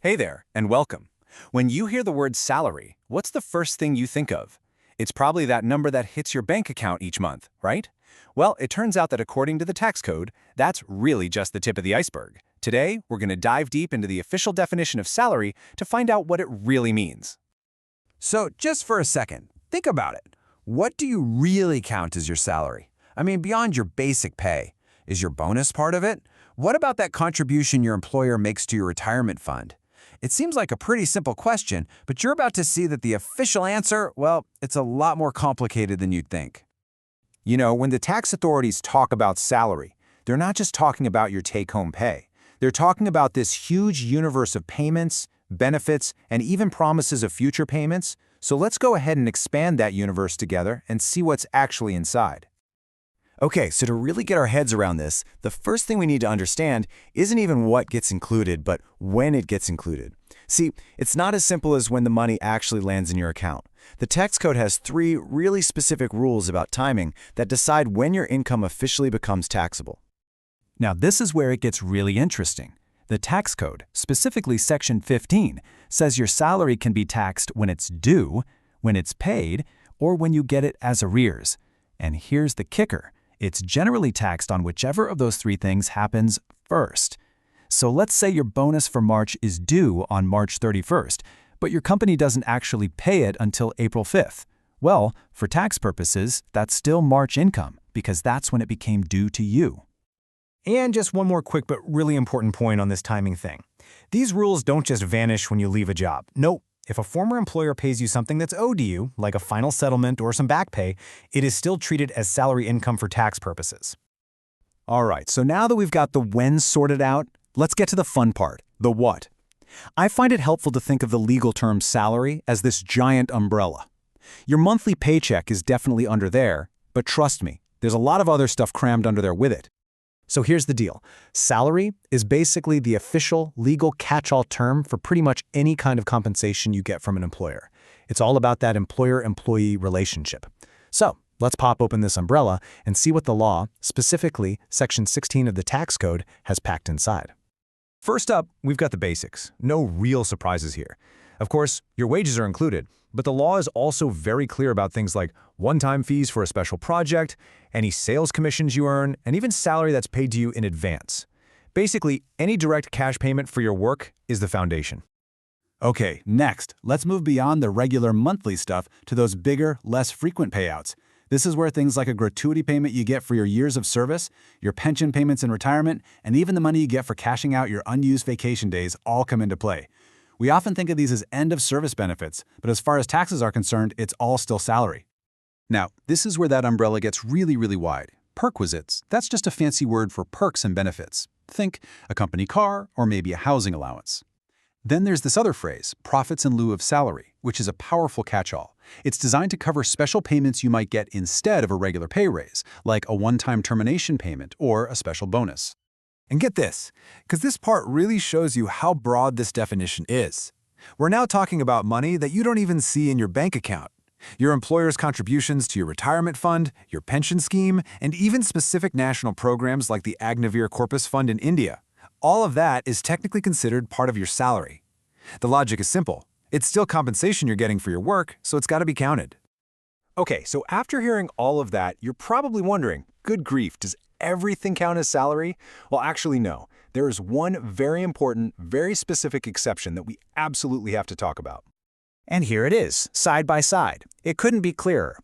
Hey there, and welcome. When you hear the word salary, what's the first thing you think of? It's probably that number that hits your bank account each month, right? Well, it turns out that according to the tax code, that's really just the tip of the iceberg. Today, we're going to dive deep into the official definition of salary to find out what it really means. So just for a second, think about it. What do you really count as your salary? I mean, beyond your basic pay. Is your bonus part of it? What about that contribution your employer makes to your retirement fund? It seems like a pretty simple question, but you're about to see that the official answer, well, it's a lot more complicated than you'd think. You know, when the tax authorities talk about salary, they're not just talking about your take-home pay. They're talking about this huge universe of payments, benefits, and even promises of future payments. So let's go ahead and expand that universe together and see what's actually inside. Okay, so to really get our heads around this, the first thing we need to understand isn't even what gets included, but when it gets included. See, it's not as simple as when the money actually lands in your account. The tax code has 3 really specific rules about timing that decide when your income officially becomes taxable. Now, this is where it gets really interesting. The tax code, specifically Section 15, says your salary can be taxed when it's due, when it's paid, or when you get it as arrears. And here's the kicker. It's generally taxed on whichever of those 3 things happens first. So let's say your bonus for March is due on March 31st, but your company doesn't actually pay it until April 5th. Well, for tax purposes, that's still March income, because that's when it became due to you. And just one more quick but really important point on this timing thing. These rules don't just vanish when you leave a job. Nope. If a former employer pays you something that's owed to you, like a final settlement or some back pay, it is still treated as salary income for tax purposes. All right, so now that we've got the when sorted out, let's get to the fun part, the what. I find it helpful to think of the legal term salary as this giant umbrella. Your monthly paycheck is definitely under there, but trust me, there's a lot of other stuff crammed under there with it. So here's the deal. Salary is basically the official legal catch-all term for pretty much any kind of compensation you get from an employer. It's all about that employer-employee relationship. So let's pop open this umbrella and see what the law, specifically Section 16 of the tax code, has packed inside. First up, we've got the basics. No real surprises here. Of course, your wages are included, but the law is also very clear about things like one-time fees for a special project, any sales commissions you earn, and even salary that's paid to you in advance. Basically, any direct cash payment for your work is the foundation. Okay, next, let's move beyond the regular monthly stuff to those bigger, less frequent payouts. This is where things like a gratuity payment you get for your years of service, your pension payments in retirement, and even the money you get for cashing out your unused vacation days all come into play. We often think of these as end-of-service benefits, but as far as taxes are concerned, it's all still salary. Now, this is where that umbrella gets really wide. Perquisites, that's just a fancy word for perks and benefits. Think a company car or maybe a housing allowance. Then there's this other phrase, profits in lieu of salary, which is a powerful catch-all. It's designed to cover special payments you might get instead of a regular pay raise, like a one-time termination payment or a special bonus. And get this, because this part really shows you how broad this definition is. We're now talking about money that you don't even see in your bank account. Your employer's contributions to your retirement fund, your pension scheme, and even specific national programs like the Agnivir Corpus Fund in India. All of that is technically considered part of your salary. The logic is simple. It's still compensation you're getting for your work, so it's got to be counted. Okay, so after hearing all of that, you're probably wondering, good grief, does everything count as salary? Well, actually, no. There is one very important, very specific exception that we absolutely have to talk about. And here it is, side by side. It couldn't be clearer.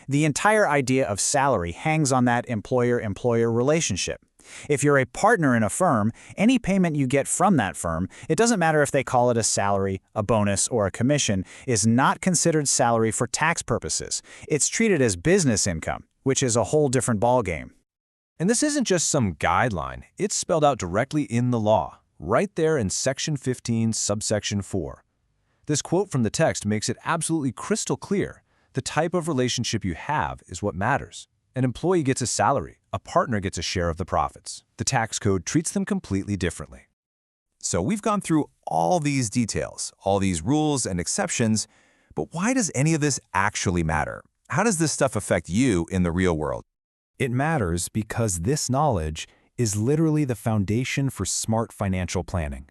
The entire idea of salary hangs on that employer-employer relationship. If you're a partner in a firm, any payment you get from that firm, it doesn't matter if they call it a salary, a bonus, or a commission, is not considered salary for tax purposes. It's treated as business income, which is a whole different ballgame. And this isn't just some guideline. It's spelled out directly in the law, right there in Section 15, subsection 4. This quote from the text makes it absolutely crystal clear. The type of relationship you have is what matters. An employee gets a salary, a partner gets a share of the profits. The tax code treats them completely differently. So we've gone through all these details, all these rules and exceptions, but why does any of this actually matter? How does this stuff affect you in the real world? It matters because this knowledge is literally the foundation for smart financial planning.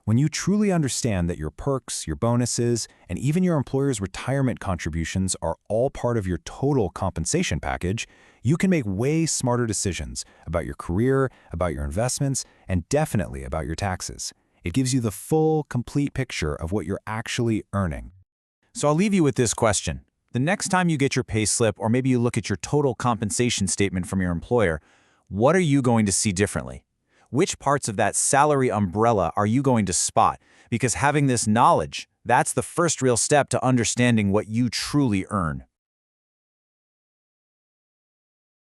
When you truly understand that your perks, your bonuses, and even your employer's retirement contributions are all part of your total compensation package, you can make way smarter decisions about your career, about your investments, and definitely about your taxes. It gives you the full, complete picture of what you're actually earning. So I'll leave you with this question. The next time you get your pay slip, or maybe you look at your total compensation statement from your employer, what are you going to see differently? Which parts of that salary umbrella are you going to spot? Because having this knowledge, that's the first real step to understanding what you truly earn.